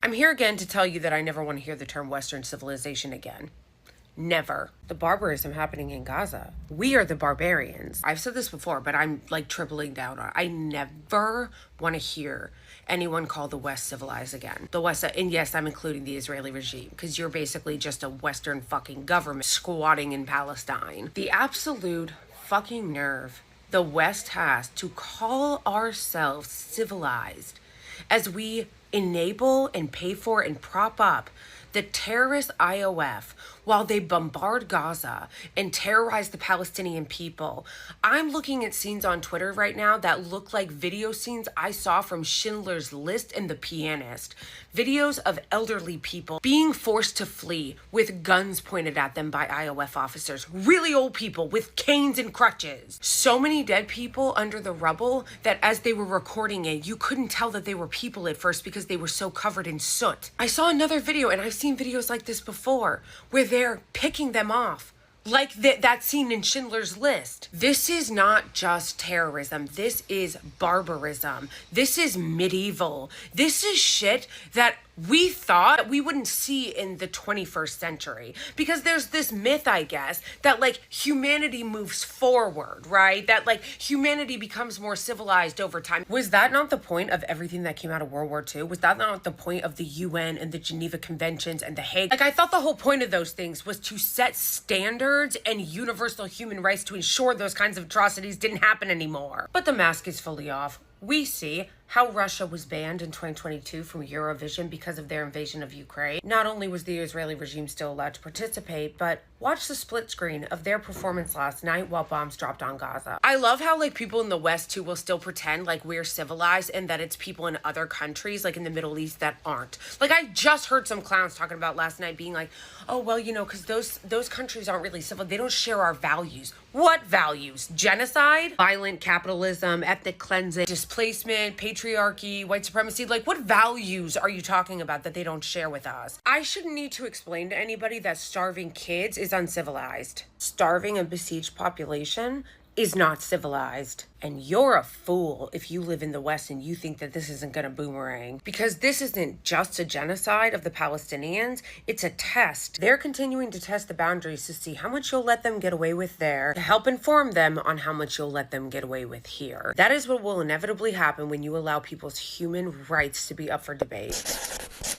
I'm here again to tell you that I never want to hear the term Western civilization again. Never. The barbarism happening in Gaza. We are the barbarians. I've said this before, but I'm like tripling down on it. I never want to hear anyone call the West civilized again. The West, and yes, I'm including the Israeli regime, because you're basically just a Western fucking government squatting in Palestine. The absolute fucking nerve the West has to call ourselves civilized as we enable and pay for and prop up the terrorist IOF while they bombard Gaza and terrorize the Palestinian people. I'm looking at scenes on Twitter right now that look like video scenes I saw from Schindler's List and The Pianist. Videos of elderly people being forced to flee with guns pointed at them by IOF officers. Really old people with canes and crutches. So many dead people under the rubble that as they were recording it, you couldn't tell that they were people at first because they were so covered in soot. I saw another video, and I've seen videos like this before, where they're picking them off. Like that scene in Schindler's List. This is not just terrorism. This is barbarism. This is medieval. This is shit that we thought we wouldn't see in the 21st century. Because there's this myth, I guess, that like humanity moves forward, right? That like humanity becomes more civilized over time. Was that not the point of everything that came out of World War II? Was that not the point of the UN and the Geneva Conventions and the Hague? Like, I thought the whole point of those things was to set standards and universal human rights to ensure those kinds of atrocities didn't happen anymore. But the mask is fully off. We see how Russia was banned in 2022 from Eurovision because of their invasion of Ukraine. Not only was the Israeli regime still allowed to participate, but watch the split screen of their performance last night while bombs dropped on Gaza. I love how like people in the West too will still pretend like we're civilized and that it's people in other countries like in the Middle East that aren't. Like I just heard some clowns talking about last night being like, oh, well, you know, because those countries aren't really civil. They don't share our values. What values? Genocide? Violent capitalism, ethnic cleansing, displacement, patriarchy, white supremacy. Like, what values are you talking about that they don't share with us? I shouldn't need to explain to anybody that starving kids is uncivilized. Starving a besieged population is not civilized. And you're a fool if you live in the West and you think that this isn't going to boomerang. Because this isn't just a genocide of the Palestinians, it's a test. They're continuing to test the boundaries to see how much you'll let them get away with there, to help inform them on how much you'll let them get away with here. That is what will inevitably happen when you allow people's human rights to be up for debate.